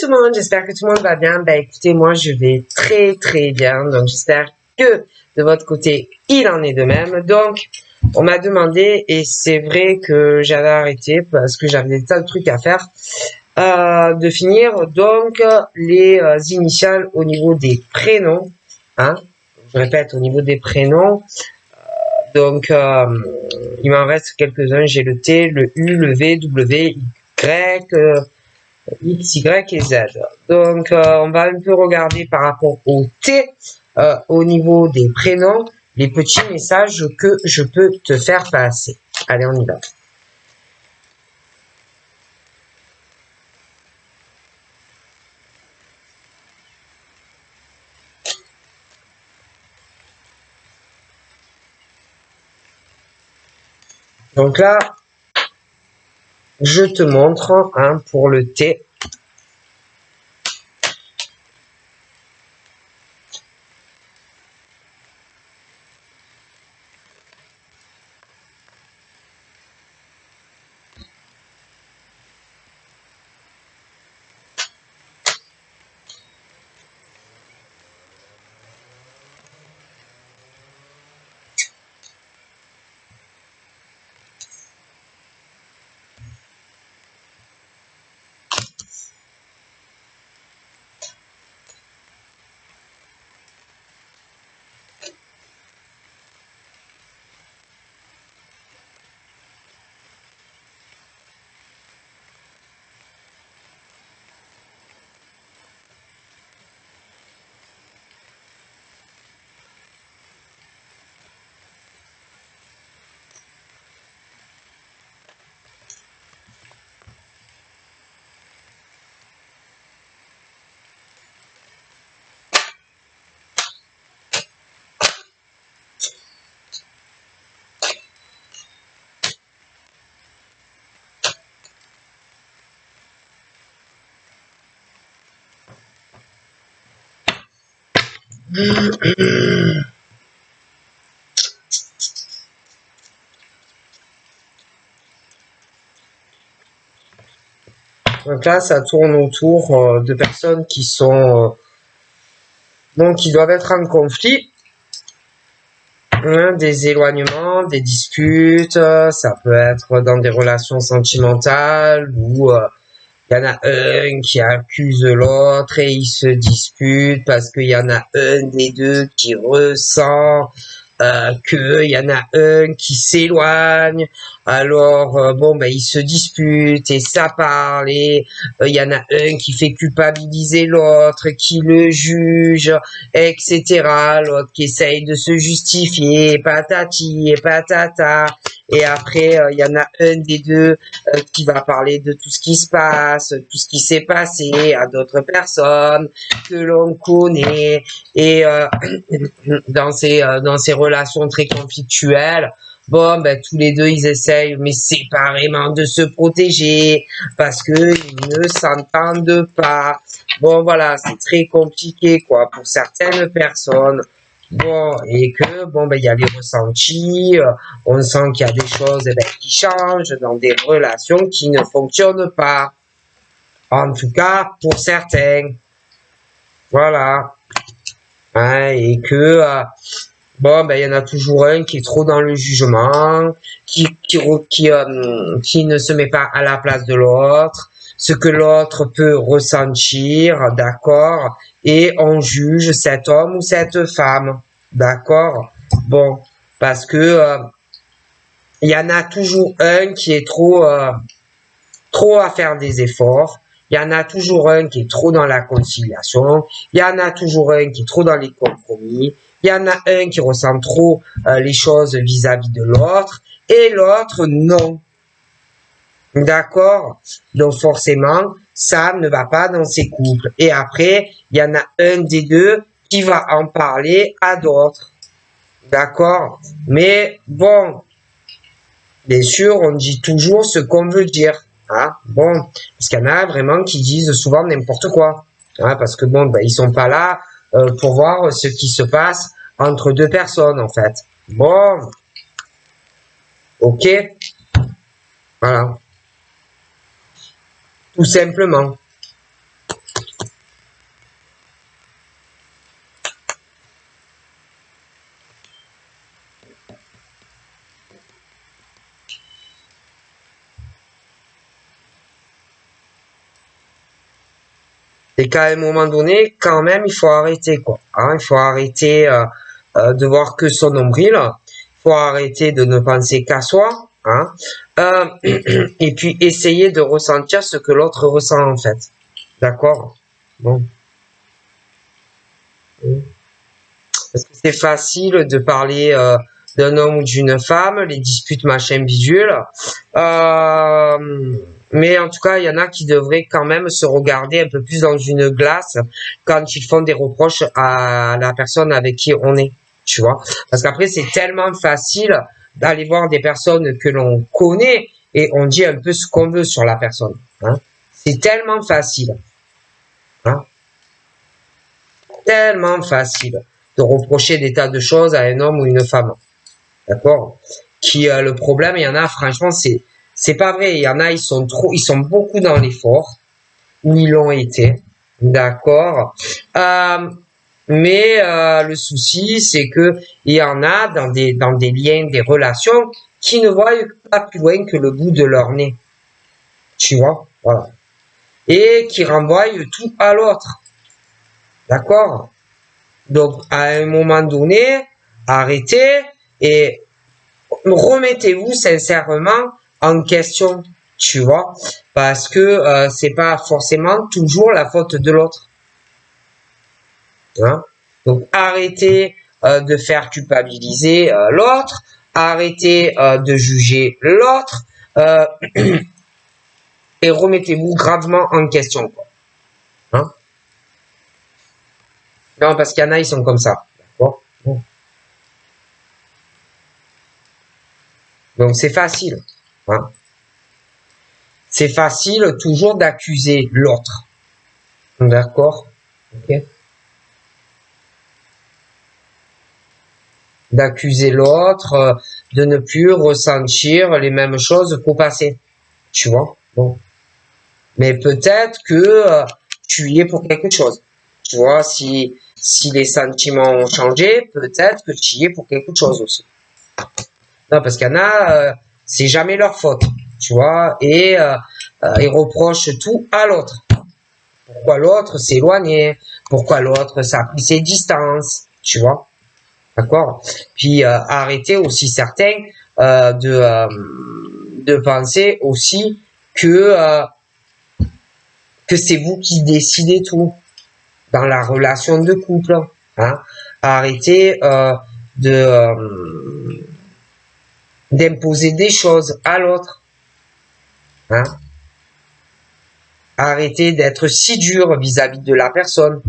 tout le monde, j'espère que tout le monde va bien. Ben écoutez, moi je vais très très bien, donc j'espère que de votre côté il en est de même. Donc on m'a demandé, et c'est vrai que j'avais arrêté parce que j'avais des tas de trucs à faire, de finir donc les initiales au niveau des prénoms, hein. Je répète, au niveau des prénoms. Donc il m'en reste quelques-uns, j'ai le T, le U, le V, W, Y, X, Y et Z. Donc, on va un peu regarder par rapport au T, au niveau des prénoms, les petits messages que je peux te faire passer. Allez, on y va. Donc là, je te montre, hein, pour le T. Donc là, ça tourne autour de personnes qui sont donc qui doivent être en conflit, hein, des éloignements, des disputes. Ça peut être dans des relations sentimentales ou il y en a un qui accuse l'autre et ils se disputent parce qu'il y en a un des deux qui ressent qu'il y en a un qui s'éloigne. Alors, bon, ben, ils se disputent et ça parle et il y en a un qui fait culpabiliser l'autre, qui le juge, etc. L'autre qui essaye de se justifier, patati et patata. Et après, il y en a un des deux qui va parler de tout ce qui se passe, tout ce qui s'est passé à d'autres personnes que l'on connaît. Et dans ces relations très conflictuelles, bon, ben, tous les deux, ils essayent, mais séparément, de se protéger parce que ils ne s'entendent pas. Bon, voilà, c'est très compliqué, quoi, pour certaines personnes. Bon, et que, bon, ben, il y a les ressentis, on sent qu'il y a des choses, ben, qui changent dans des relations qui ne fonctionnent pas. En tout cas, pour certains. Voilà. Hein, et que, bon, ben, il y en a toujours un qui est trop dans le jugement, qui ne se met pas à la place de l'autre, ce que l'autre peut ressentir, d'accord, et on juge cet homme ou cette femme, d'accord. Bon, parce que il y en a toujours un qui est trop à faire des efforts. Il y en a toujours un qui est trop dans la conciliation. Il y en a toujours un qui est trop dans les compromis. Il y en a un qui ressent trop les choses vis-à-vis de l'autre. Et l'autre, non. D'accord? Donc forcément, ça ne va pas dans ces couples. Et après, il y en a un des deux qui va en parler à d'autres. D'accord? Mais bon, bien sûr, on dit toujours ce qu'on veut dire. Hein, bon, parce qu'il y en a vraiment qui disent souvent n'importe quoi. Hein, parce que bon, ben, ils sont pas là pour voir ce qui se passe entre deux personnes, en fait. Bon, ok, voilà, tout simplement. et qu'à un moment donné, quand même, il faut arrêter, quoi. Hein, il faut arrêter de voir que son nombril. Il faut arrêter de ne penser qu'à soi. Hein, et puis essayer de ressentir ce que l'autre ressent, en fait. D'accord? Bon. Parce que c'est facile de parler d'un homme ou d'une femme, les disputes, machin, bidule. Mais en tout cas, il y en a qui devraient quand même se regarder un peu plus dans une glace quand ils font des reproches à la personne avec qui on est, tu vois. Parce qu'après, c'est tellement facile d'aller voir des personnes que l'on connaît et on dit un peu ce qu'on veut sur la personne. Hein. C'est tellement facile. Hein. Tellement facile de reprocher des tas de choses à un homme ou une femme. D'accord? Qui le problème, il y en a, franchement, c'est pas vrai. Il y en a, ils sont beaucoup dans l'effort, ou ils l'ont été. D'accord? Mais le souci, c'est que il y en a dans des liens, des relations, qui ne voient pas plus loin que le bout de leur nez. Tu vois? Voilà. Et qui renvoient tout à l'autre. D'accord? Donc, à un moment donné, arrêtez et remettez-vous sincèrement en question, tu vois, parce que c'est pas forcément toujours la faute de l'autre. Hein? Donc, arrêtez de faire culpabiliser l'autre, arrêtez de juger l'autre et remettez-vous gravement en question. Quoi. Hein? Non, parce qu'il y en a, ils sont comme ça. D'accord? Donc c'est facile. Hein. C'est facile toujours d'accuser l'autre. D'accord? Okay. D'accuser l'autre, de ne plus ressentir les mêmes choses qu'au passé. Tu vois? Bon. Mais peut-être que tu y es pour quelque chose. Tu vois, si les sentiments ont changé, peut-être que tu y es pour quelque chose aussi. Non, parce qu'il y en a, c'est jamais leur faute, tu vois, et ils reprochent tout à l'autre. Pourquoi l'autre s'est éloigné, pourquoi l'autre ça a pris ses distances, tu vois, d'accord. Puis arrêtez aussi certains de penser aussi que c'est vous qui décidez tout dans la relation de couple. Hein. Arrêtez d'imposer des choses à l'autre. Hein. Arrêtez d'être si dur vis-à-vis de la personne.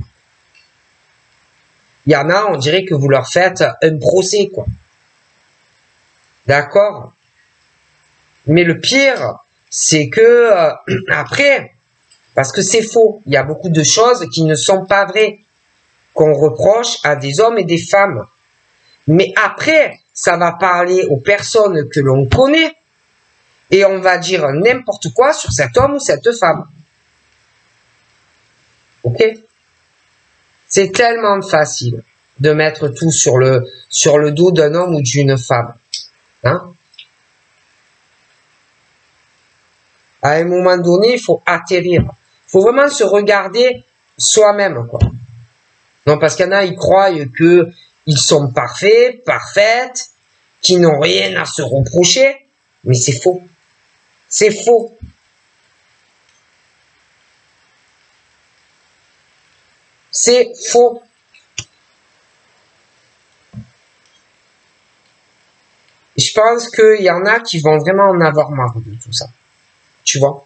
Il y en a, on dirait que vous leur faites un procès, quoi. D'accord? Mais le pire, c'est que après, parce que c'est faux, il y a beaucoup de choses qui ne sont pas vraies, qu'on reproche à des hommes et des femmes. Mais après, ça va parler aux personnes que l'on connaît et on va dire n'importe quoi sur cet homme ou cette femme. Ok? C'est tellement facile de mettre tout sur le dos d'un homme ou d'une femme. Hein? À un moment donné, il faut atterrir. Il faut vraiment se regarder soi-même, quoi. Non, parce qu'il y en a, ils croient que ils sont parfaits, parfaites, qui n'ont rien à se reprocher. Mais c'est faux. C'est faux. C'est faux. Je pense qu'il y en a qui vont vraiment en avoir marre de tout ça. Tu vois?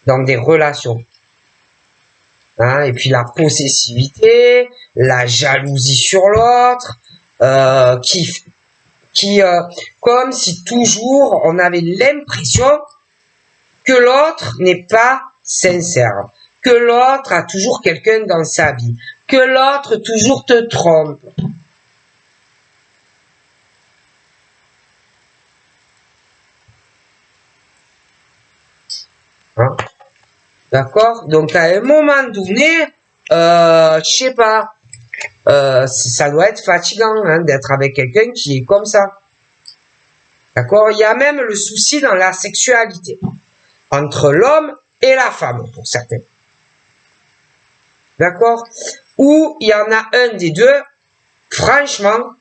Dans des relations. Hein, et puis la possessivité, la jalousie sur l'autre, comme si toujours on avait l'impression que l'autre n'est pas sincère, que l'autre a toujours quelqu'un dans sa vie, que l'autre toujours te trompe. Hein? D'accord? Donc à un moment donné, je sais pas, ça doit être fatigant hein, d'être avec quelqu'un qui est comme ça. D'accord? Il y a même le souci dans la sexualité entre l'homme et la femme pour certains. D'accord? Ou il y en a un des deux, franchement,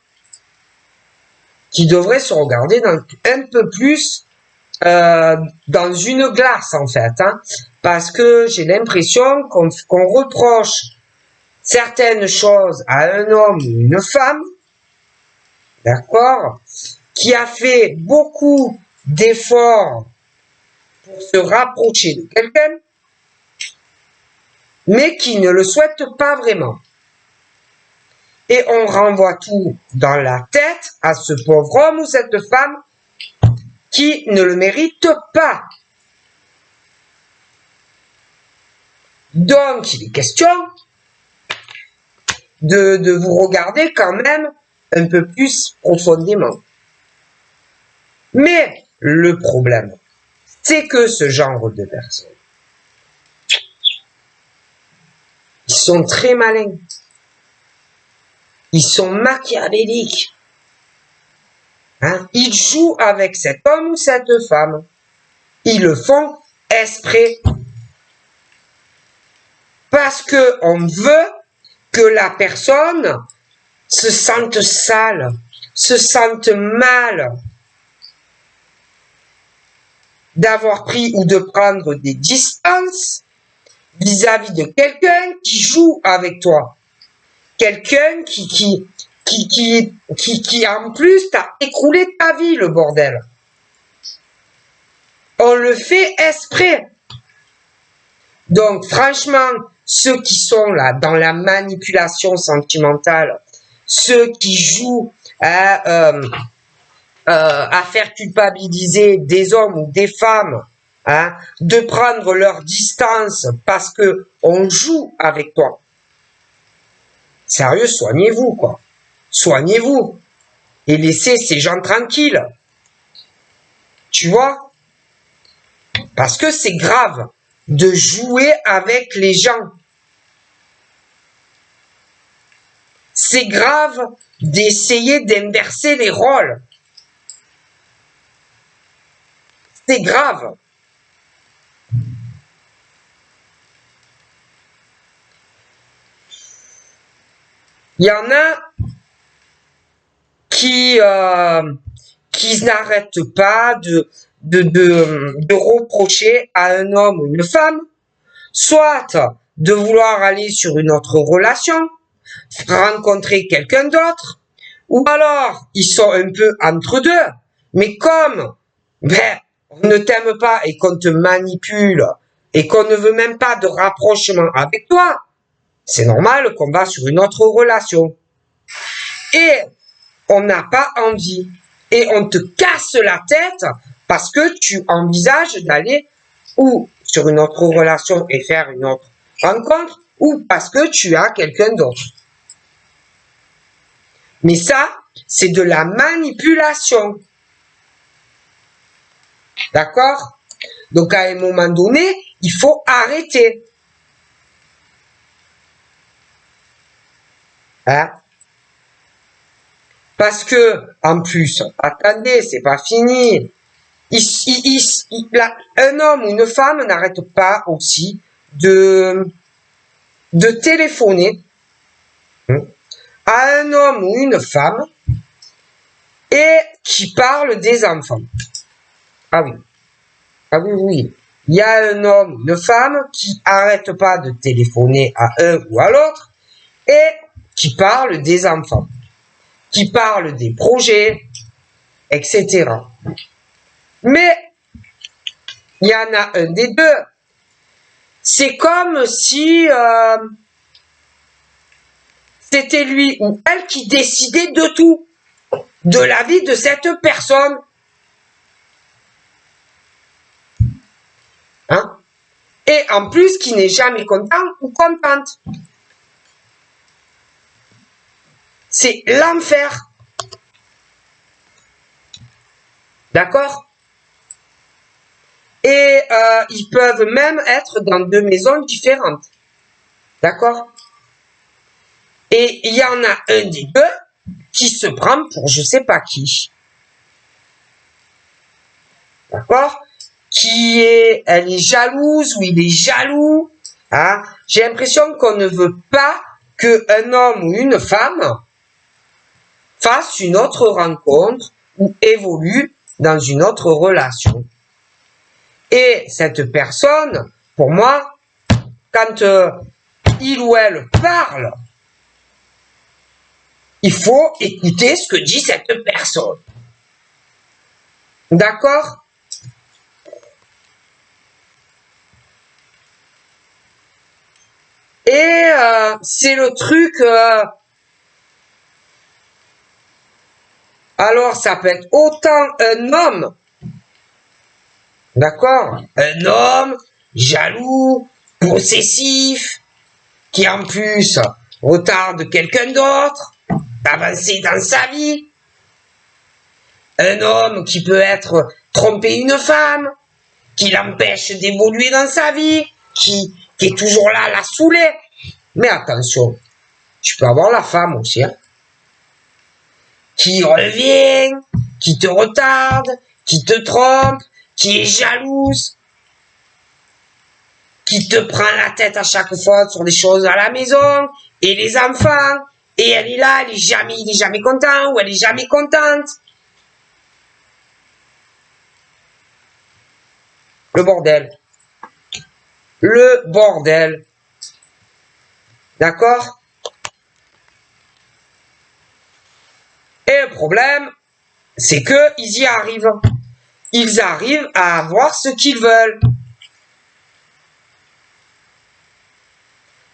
qui devrait se regarder un peu plus dans une glace, en fait. Hein, parce que j'ai l'impression qu'on reproche certaines choses à un homme ou une femme, d'accord, qui a fait beaucoup d'efforts pour se rapprocher de quelqu'un, mais qui ne le souhaite pas vraiment. Et on renvoie tout dans la tête à ce pauvre homme ou cette femme qui ne le mérite pas. Donc, il est question de vous regarder quand même un peu plus profondément. Mais le problème, c'est que ce genre de personnes, ils sont très malins. Ils sont machiavéliques. Hein? Ils jouent avec cet homme ou cette femme. Ils le font exprès. Parce que on veut que la personne se sente sale, se sente mal d'avoir pris ou de prendre des distances vis-à-vis de quelqu'un qui joue avec toi. Quelqu'un qui en plus t'a écroulé ta vie, le bordel. On le fait exprès. Donc, franchement, ceux qui sont là dans la manipulation sentimentale, ceux qui jouent à faire culpabiliser des hommes ou des femmes, hein, de prendre leur distance parce que on joue avec toi. Sérieux, soignez-vous, quoi. Soignez-vous. Et laissez ces gens tranquilles. Tu vois? Parce que c'est grave de jouer avec les gens. C'est grave d'essayer d'inverser les rôles. C'est grave. Il y en a qui n'arrêtent pas de reprocher à un homme ou une femme, soit de vouloir aller sur une autre relation, rencontrer quelqu'un d'autre, ou alors ils sont un peu entre deux, mais comme on ne t'aime pas et qu'on te manipule et qu'on ne veut même pas de rapprochement avec toi, c'est normal qu'on va sur une autre relation. Et on n'a pas envie. Et on te casse la tête parce que tu envisages d'aller ou sur une autre relation et faire une autre rencontre, ou parce que tu as quelqu'un d'autre. Mais ça, c'est de la manipulation. D'accord? Donc à un moment donné, il faut arrêter. Hein? Parce que, en plus, attendez, c'est pas fini. Un homme ou une femme n'arrête pas aussi de téléphoner à un homme ou une femme et qui parle des enfants. Ah oui. Ah oui, oui. Il y a un homme ou une femme qui arrête pas de téléphoner à un ou à l'autre et qui parle des enfants, qui parle des projets, etc. Mais il y en a un des deux. C'est comme si c'était lui ou elle qui décidait de tout, de la vie de cette personne. Hein? Et en plus, qui n'est jamais content ou contente. C'est l'enfer. D'accord? Et ils peuvent même être dans deux maisons différentes. D'accord? Et il y en a un des deux qui se prend pour je sais pas qui. D'accord? Elle est jalouse ou il est jaloux Hein? J'ai l'impression qu'on ne veut pas qu'un homme ou une femme fasse une autre rencontre ou évolue dans une autre relation. Et cette personne, pour moi, quand il ou elle parle, il faut écouter ce que dit cette personne. D'accord? Et c'est le truc... alors, ça peut être autant un homme, d'accord? Un homme jaloux, possessif, qui en plus retarde quelqu'un d'autre d'avancer dans sa vie. Un homme qui peut être tromper une femme, qui l'empêche d'évoluer dans sa vie, qui est toujours là à la saouler. Mais attention, tu peux avoir la femme aussi, hein, qui revient, qui te retarde, qui te trompe, qui est jalouse, qui te prend la tête à chaque fois sur des choses à la maison, et les enfants, et elle est là, il est jamais content, ou elle est jamais contente. Le bordel. Le bordel. D'accord? Et le problème, c'est que ils y arrivent. Ils arrivent à avoir ce qu'ils veulent.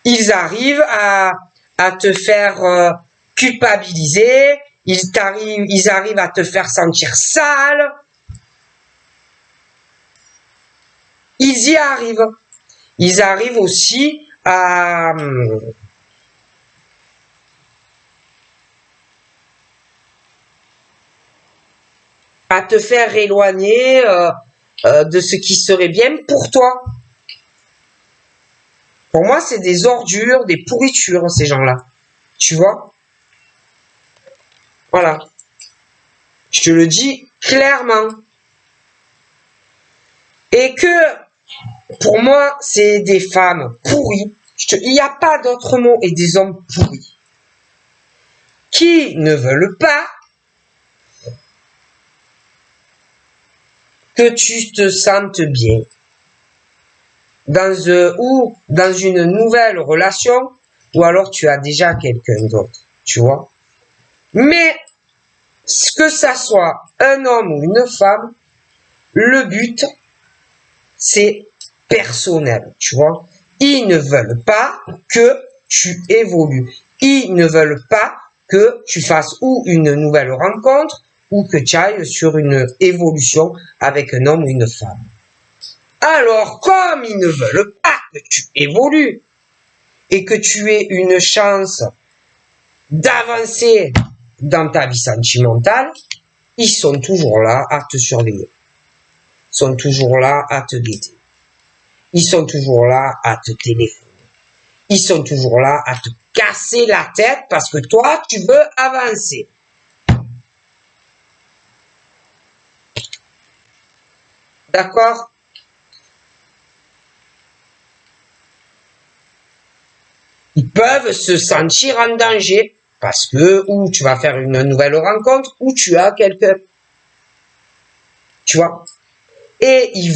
Ils arrivent à te faire culpabiliser. Ils arrivent à te faire sentir sale. Ils y arrivent. Ils arrivent aussi à te faire éloigner de ce qui serait bien pour toi. Pour moi, c'est des ordures, des pourritures, ces gens-là. Tu vois? Voilà. Je te le dis clairement. Et que, pour moi, c'est des femmes pourries. Il n'y a pas d'autre mot. Et des hommes pourris. Qui ne veulent pas que tu te sentes bien. Dans une nouvelle relation, ou alors tu as déjà quelqu'un d'autre. Tu vois? Mais, que ça soit un homme ou une femme, le but, c'est personnel, tu vois. Ils ne veulent pas que tu évolues. Ils ne veulent pas que tu fasses ou une nouvelle rencontre ou que tu ailles sur une évolution avec un homme ou une femme. Alors, comme ils ne veulent pas que tu évolues et que tu aies une chance d'avancer dans ta vie sentimentale, ils sont toujours là à te surveiller. Ils sont toujours là à te guetter. Ils sont toujours là à te téléphoner. Ils sont toujours là à te casser la tête parce que toi, tu veux avancer. D'accord? Ils peuvent se sentir en danger parce que ou tu vas faire une nouvelle rencontre ou tu as quelqu'un. Tu vois? Et ils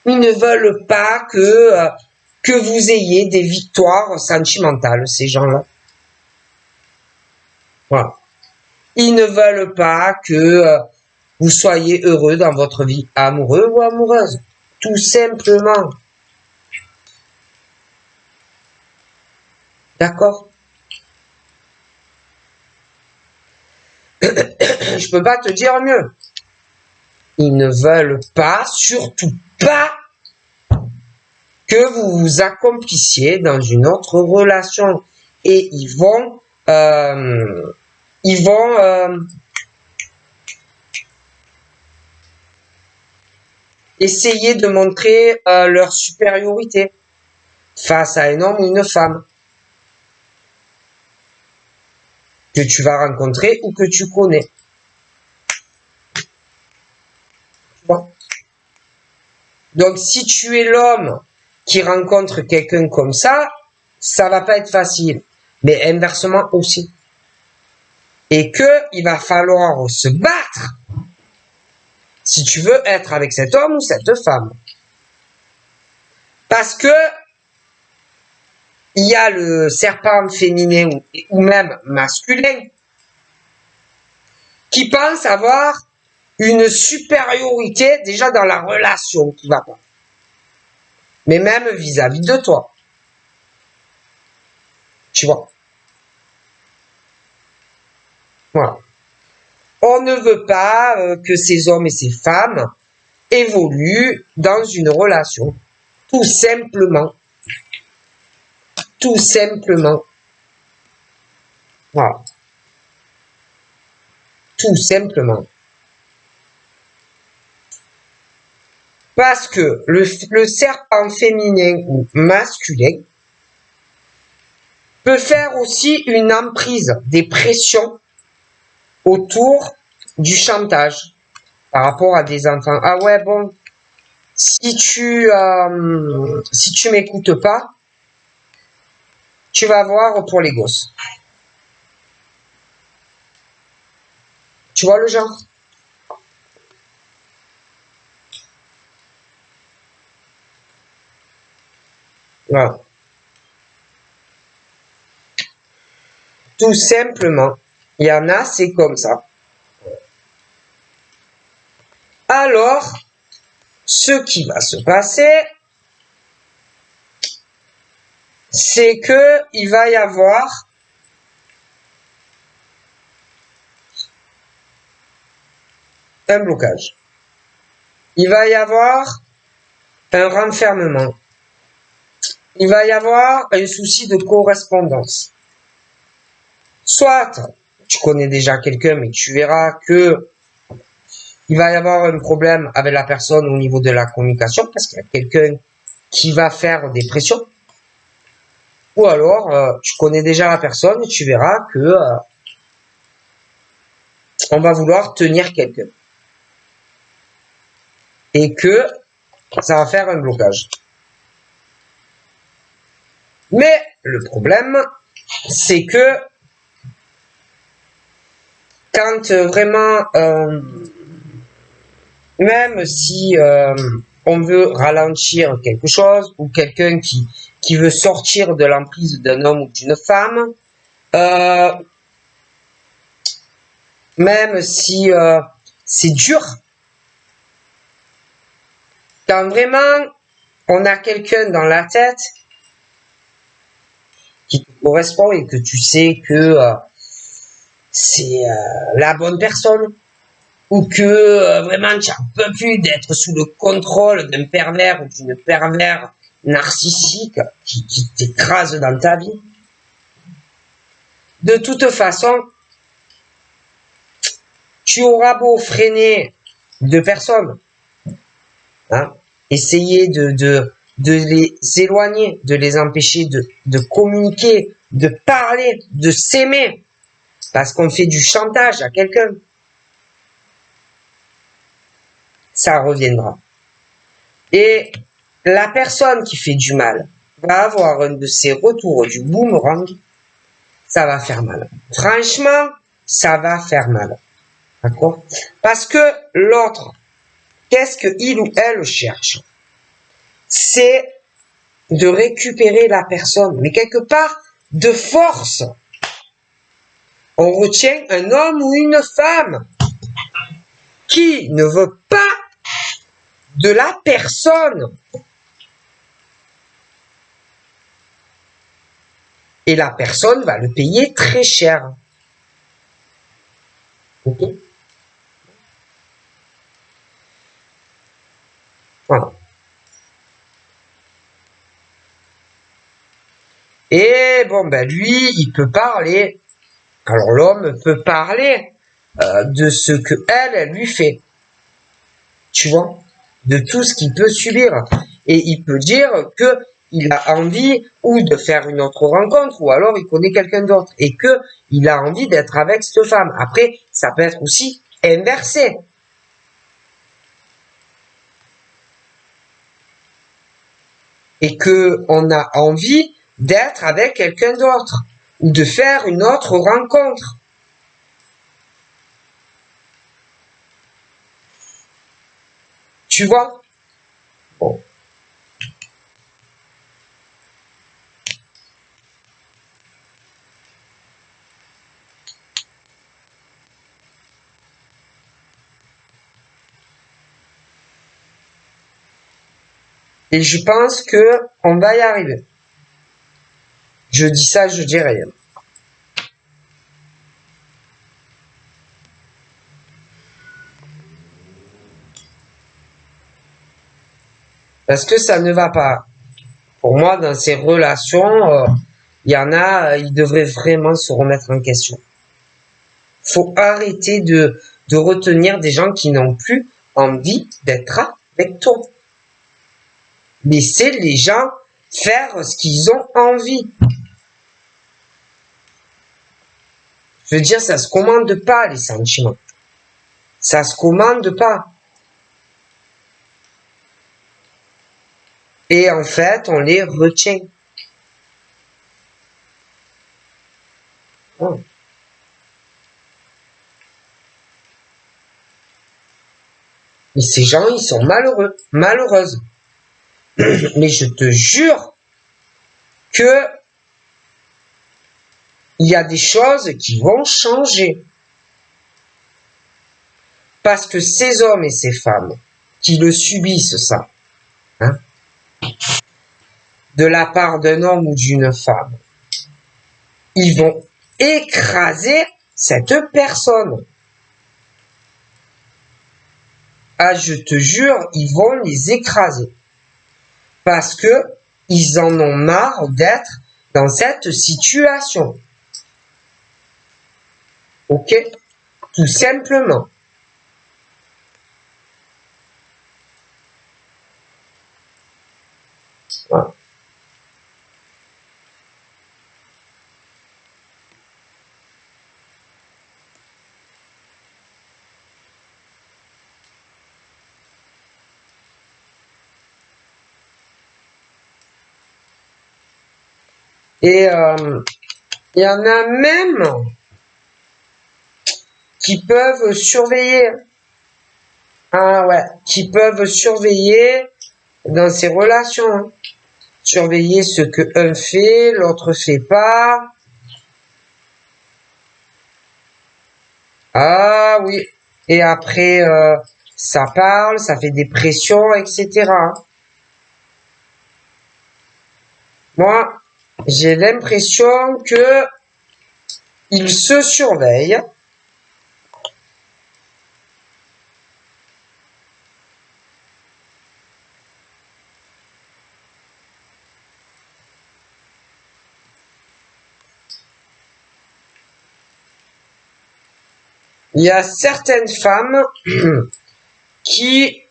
ne veulent pas que vous ayez des victoires sentimentales, ces gens-là. Voilà. Ils ne veulent pas que vous soyez heureux dans votre vie amoureux ou amoureuse. Tout simplement. D'accord? Je peux pas te dire mieux. Ils ne veulent pas, surtout pas, que vous vous accomplissiez dans une autre relation. Et ils vont essayer de montrer leur supériorité face à un homme ou une femme que tu vas rencontrer ou que tu connais. Tu vois? Donc, si tu es l'homme qui rencontre quelqu'un comme ça va pas être facile. Mais inversement aussi. Et il va falloir se battre si tu veux être avec cet homme ou cette femme. Parce que il y a le serpent féminin ou même masculin qui pense avoir une supériorité déjà dans la relation qui va pas. Mais même vis-à-vis de toi. Tu vois. Voilà. On ne veut pas que ces hommes et ces femmes évoluent dans une relation. Tout simplement. Tout simplement. Voilà. Tout simplement. Parce que le serpent féminin ou masculin peut faire aussi une emprise, des pressions autour du chantage par rapport à des enfants. Ah ouais, bon, si tu m'écoutes pas, tu vas voir pour les gosses. Tu vois le genre? Voilà. Tout simplement, il y en a, c'est comme ça. Alors, ce qui va se passer, c'est que il va y avoir un blocage. Il va y avoir un renfermement. Il va y avoir un souci de correspondance. Soit tu connais déjà quelqu'un, mais tu verras que il va y avoir un problème avec la personne au niveau de la communication, parce qu'il y a quelqu'un qui va faire des pressions. Ou alors, tu connais déjà la personne et tu verras que on va vouloir tenir quelqu'un. Et que ça va faire un blocage. Mais le problème, c'est que quand vraiment, même si on veut ralentir quelque chose, ou quelqu'un qui veut sortir de l'emprise d'un homme ou d'une femme, même si c'est dur, quand vraiment on a quelqu'un dans la tête qui te correspond et que tu sais que c'est la bonne personne, ou que vraiment tu n'en peux plus d'être sous le contrôle d'un pervers ou d'une pervers narcissique qui t'écrase dans ta vie. De toute façon, tu auras beau freiner deux personnes, hein, essayer de les éloigner, de les empêcher de communiquer, de parler, de s'aimer, parce qu'on fait du chantage à quelqu'un, ça reviendra. Et la personne qui fait du mal va avoir un de ces retours du boomerang, ça va faire mal. Franchement, ça va faire mal. D'accord? Parce que l'autre, qu'est-ce qu'il ou elle cherche? C'est de récupérer la personne, mais quelque part de force. On retient un homme ou une femme qui ne veut pas de la personne. Et la personne va le payer très cher. Ok? Voilà. Et bon, ben lui, il peut parler. Alors l'homme peut parler de ce que elle lui fait. Tu vois? De tout ce qu'il peut subir. Et il peut dire que il a envie ou de faire une autre rencontre, ou alors il connaît quelqu'un d'autre, et que il a envie d'être avec cette femme. Après, ça peut être aussi inversé. et que on a envie d'être avec quelqu'un d'autre ou de faire une autre rencontre. Tu vois? Bon. Et je pense que on va y arriver. Je dis ça, je dis rien. Parce que ça ne va pas. Pour moi, dans ces relations, il y en a, ils devraient vraiment se remettre en question. Faut arrêter de retenir des gens qui n'ont plus envie d'être avec toi. Laissez les gens faire ce qu'ils ont envie. Je veux dire, ça se commande pas, les sentiments. Ça se commande pas. Et en fait, on les retient. Oh. Et ces gens, ils sont malheureux, malheureuses. Mais je te jure que il y a des choses qui vont changer. Parce que ces hommes et ces femmes qui le subissent, ça, hein, de la part d'un homme ou d'une femme, ils vont écraser cette personne. Ah, je te jure, ils vont les écraser. Parce que ils en ont marre d'être dans cette situation. Ok? Tout simplement. Voilà. Et il y en a même qui peuvent surveiller. Ah ouais, qui peuvent surveiller dans ces relations. Surveiller ce que un fait, l'autre fait pas. Ah oui. Et après, ça parle, ça fait des pressions, etc. Moi, j'ai l'impression que ils se surveillent. Il y a certaines femmes qui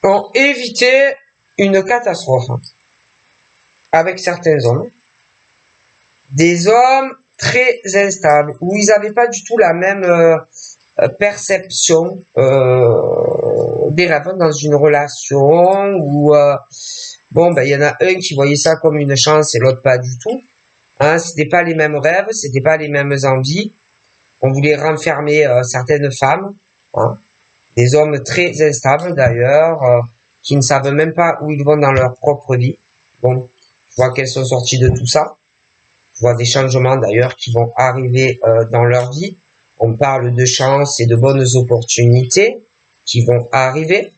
ont évité une catastrophe avec certains hommes. Des hommes très instables, où ils n'avaient pas du tout la même perception des rêves dans une relation, où bon, ben, il y en a un qui voyait ça comme une chance et l'autre pas du tout. Hein, c'était pas les mêmes rêves, c'était pas les mêmes envies. On voulait renfermer certaines femmes, hein, des hommes très instables d'ailleurs, qui ne savent même pas où ils vont dans leur propre vie. Bon, je vois qu'elles sont sorties de tout ça. Je vois des changements d'ailleurs qui vont arriver dans leur vie. On parle de chance et de bonnes opportunités qui vont arriver.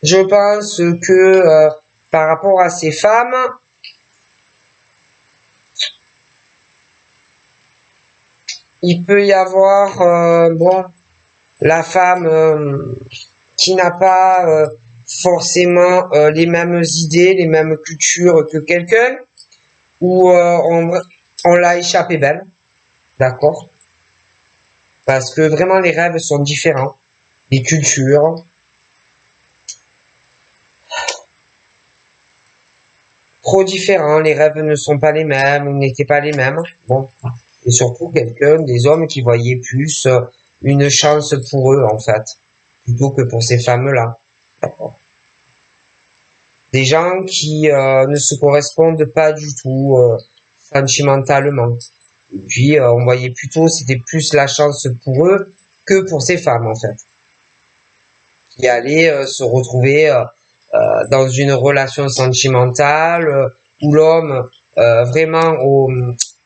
Je pense que par rapport à ces femmes, il peut y avoir bon, la femme qui n'a pas forcément les mêmes idées, les mêmes cultures que quelqu'un, ou on l'a échappé belle, d'accord? Parce que vraiment les rêves sont différents, les cultures, trop différents, les rêves ne sont pas les mêmes, ou n'étaient pas les mêmes, bon, et surtout quelqu'un, des hommes qui voyaient plus une chance pour eux en fait, plutôt que pour ces femmes-là, d'accord? Des gens qui ne se correspondent pas du tout sentimentalement. Et puis, on voyait plutôt, c'était plus la chance pour eux que pour ces femmes, en fait, qui allaient se retrouver dans une relation sentimentale où l'homme vraiment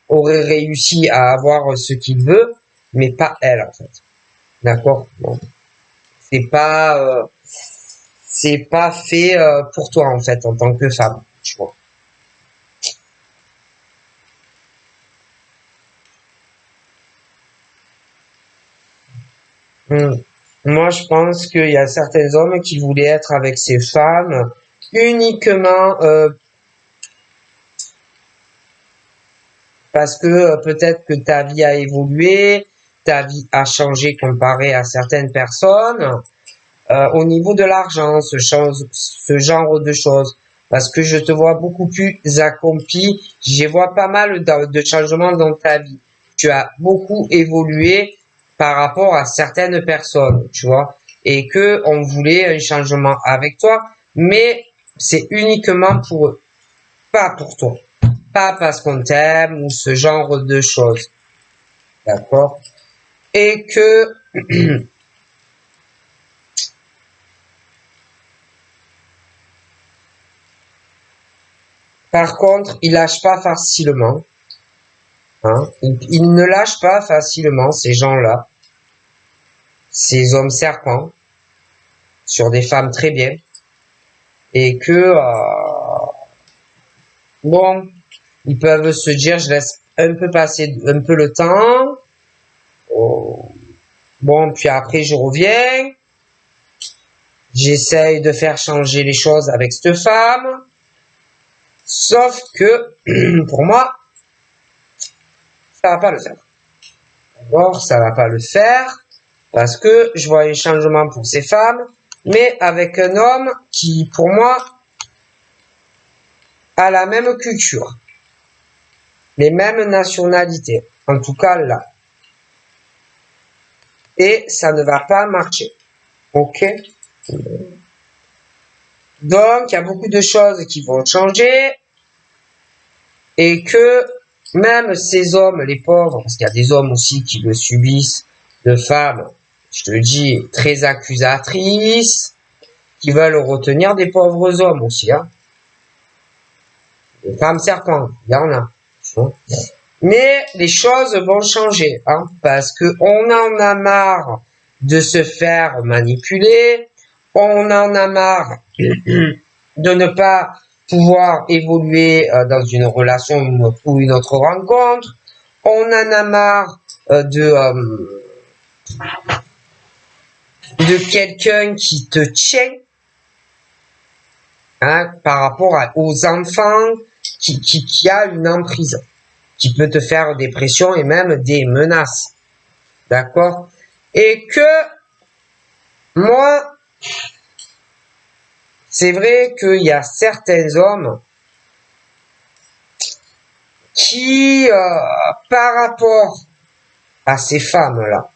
aurait réussi à avoir ce qu'il veut, mais pas elle, en fait. D'accord? Bon. C'est pas fait pour toi, en fait, en tant que femme, tu vois. Hmm. Moi, je pense qu'il y a certains hommes qui voulaient être avec ces femmes uniquement parce que peut-être que ta vie a évolué, ta vie a changé comparé à certaines personnes. Au niveau de l'argent, ce genre de choses. Parce que je te vois beaucoup plus accompli. Je vois pas mal de changements dans ta vie. Tu as beaucoup évolué par rapport à certaines personnes, tu vois. Et que on voulait un changement avec toi, mais c'est uniquement pour eux, pas pour toi. Pas parce qu'on t'aime ou ce genre de choses. D'accord? Et que par contre, il lâche pas facilement. Hein. Ils ne lâchent pas facilement ces gens-là, ces hommes serpents, sur des femmes très bien, et que bon, ils peuvent se dire, je laisse un peu passer un peu le temps, oh, bon, puis après je reviens, j'essaye de faire changer les choses avec cette femme, sauf que pour moi, ça va pas le faire. D'abord, ça va pas le faire parce que je vois un changement pour ces femmes, mais avec un homme qui, pour moi, a la même culture, les mêmes nationalités, en tout cas là. Et ça ne va pas marcher. Ok? Donc, il y a beaucoup de choses qui vont changer et que même ces hommes, les pauvres, parce qu'il y a des hommes aussi qui le subissent, de femmes, je te le dis, très accusatrices, qui veulent retenir des pauvres hommes aussi, hein. Des femmes serpents, il y en a. Mais les choses vont changer, hein, parce que on en a marre de se faire manipuler, on en a marre de ne pas pouvoir évoluer dans une relation ou une autre rencontre, on en a marre de quelqu'un qui te tient, hein, par rapport aux enfants, qui a une emprise, qui peut te faire des pressions et même des menaces. D'accord? Et que moi, c'est vrai qu'il y a certains hommes qui, par rapport à ces femmes-là,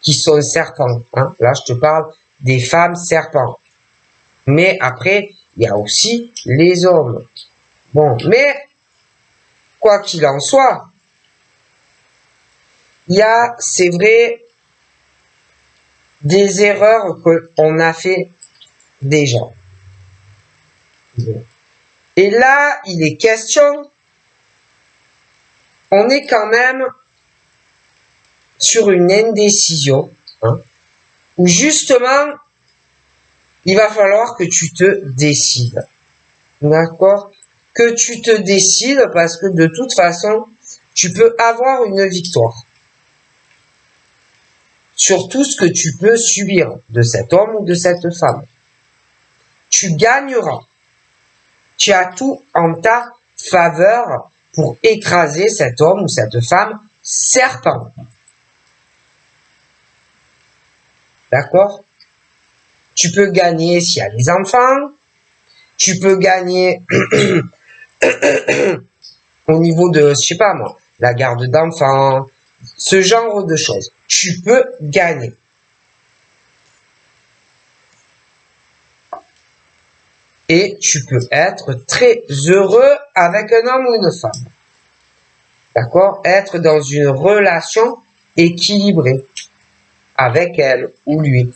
qui sont serpents, hein, là je te parle des femmes serpents. Mais après, il y a aussi les hommes. Bon, mais quoi qu'il en soit, il y a, c'est vrai, des erreurs qu'on a fait déjà. Et là, il est question, on est quand même sur une indécision, hein, où justement, il va falloir que tu te décides. D'accord? Que tu te décides parce que de toute façon, tu peux avoir une victoire sur tout ce que tu peux subir de cet homme ou de cette femme. Tu gagneras. Tu as tout en ta faveur pour écraser cet homme ou cette femme serpent. D'accord? Tu peux gagner s'il y a des enfants. Tu peux gagner au niveau de, je sais pas moi, la garde d'enfants, ce genre de choses. Tu peux gagner. et tu peux être très heureux avec un homme ou une femme. D'accord? Être dans une relation équilibrée avec elle ou lui.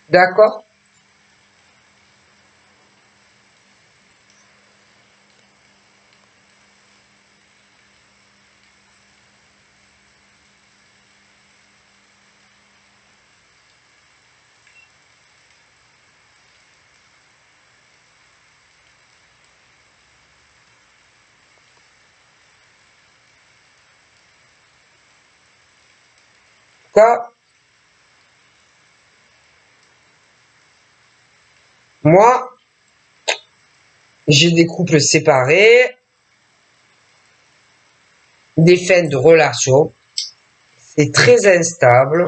D'accord? Quoi? Moi, j'ai des couples séparés, des fins de relation. C'est très instable.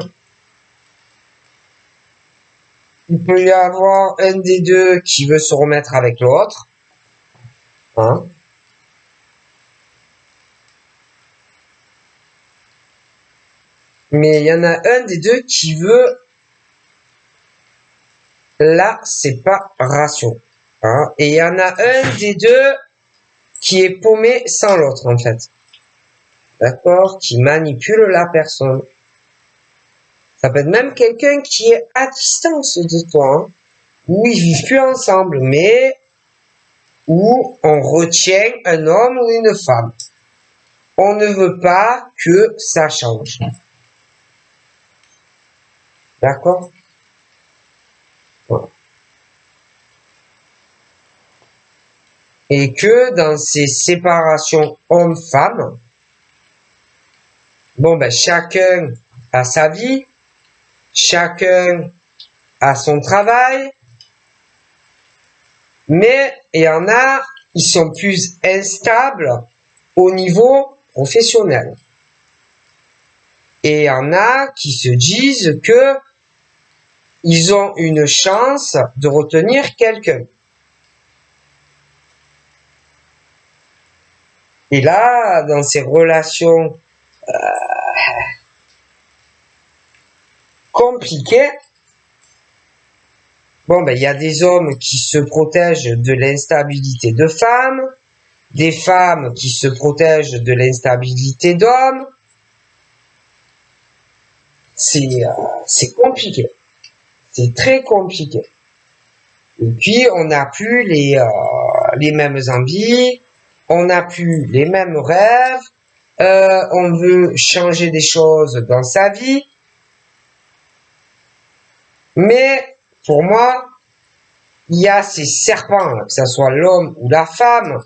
Il peut y avoir un des deux qui veut se remettre avec l'autre. Hein? Mais il y en a un des deux qui veut la séparation. Hein? Et il y en a un des deux qui est paumé sans l'autre, en fait. D'accord? Qui manipule la personne. Ça peut être même quelqu'un qui est à distance de toi, hein, où ils vivent plus ensemble, mais où on retient un homme ou une femme. On ne veut pas que ça change. D'accord? Voilà. Et que dans ces séparations hommes-femmes, bon ben chacun a sa vie, chacun a son travail, mais il y en a, ils sont plus instables au niveau professionnel. Et il y en a qui se disent que ils ont une chance de retenir quelqu'un. Et là, dans ces relations compliquées, bon, ben, il y a des hommes qui se protègent de l'instabilité de femmes, des femmes qui se protègent de l'instabilité d'hommes. C'est compliqué. C'est très compliqué. Et puis, on n'a plus les mêmes envies, on n'a plus les mêmes rêves, on veut changer des choses dans sa vie. Mais, pour moi, il y a ces serpents, que ce soit l'homme ou la femme,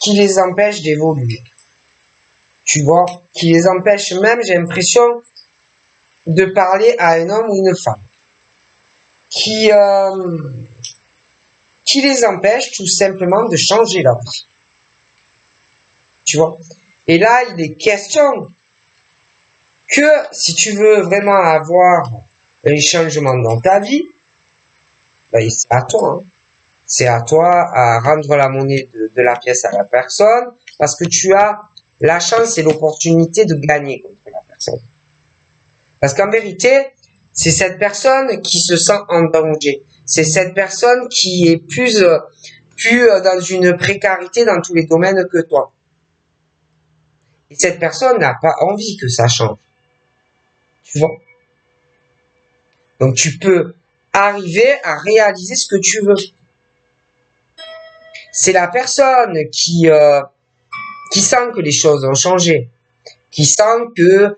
qui les empêchent d'évoluer. Tu vois, qui les empêchent même, j'ai l'impression, de parler à un homme ou une femme. Qui les empêche tout simplement de changer leur vie. Tu vois? Et là, il est question que si tu veux vraiment avoir un changement dans ta vie, ben, c'est à toi. Hein. C'est à toi à rendre la monnaie de la pièce à la personne parce que tu as la chance et l'opportunité de gagner contre la personne. Parce qu'en vérité, c'est cette personne qui se sent en danger. C'est cette personne qui est plus dans une précarité dans tous les domaines que toi. Et cette personne n'a pas envie que ça change. Tu vois? Donc tu peux arriver à réaliser ce que tu veux. C'est la personne qui sent que les choses ont changé, qui sent que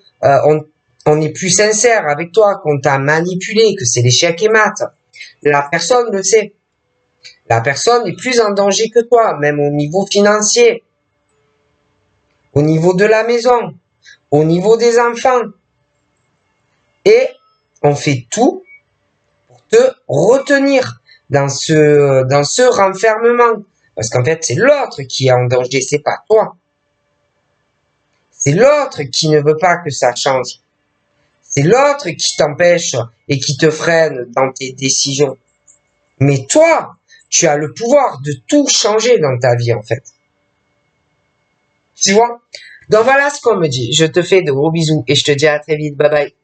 on est plus sincère avec toi, qu'on t'a manipulé, que c'est l'échec et mat. La personne le sait. La personne est plus en danger que toi, même au niveau financier, au niveau de la maison, au niveau des enfants. Et on fait tout pour te retenir dans ce renfermement. Parce qu'en fait, c'est l'autre qui est en danger, c'est pas toi. C'est l'autre qui ne veut pas que ça change. C'est l'autre qui t'empêche et qui te freine dans tes décisions. Mais toi, tu as le pouvoir de tout changer dans ta vie, en fait. Tu vois? Donc voilà ce qu'on me dit. Je te fais de gros bisous et je te dis à très vite. Bye bye.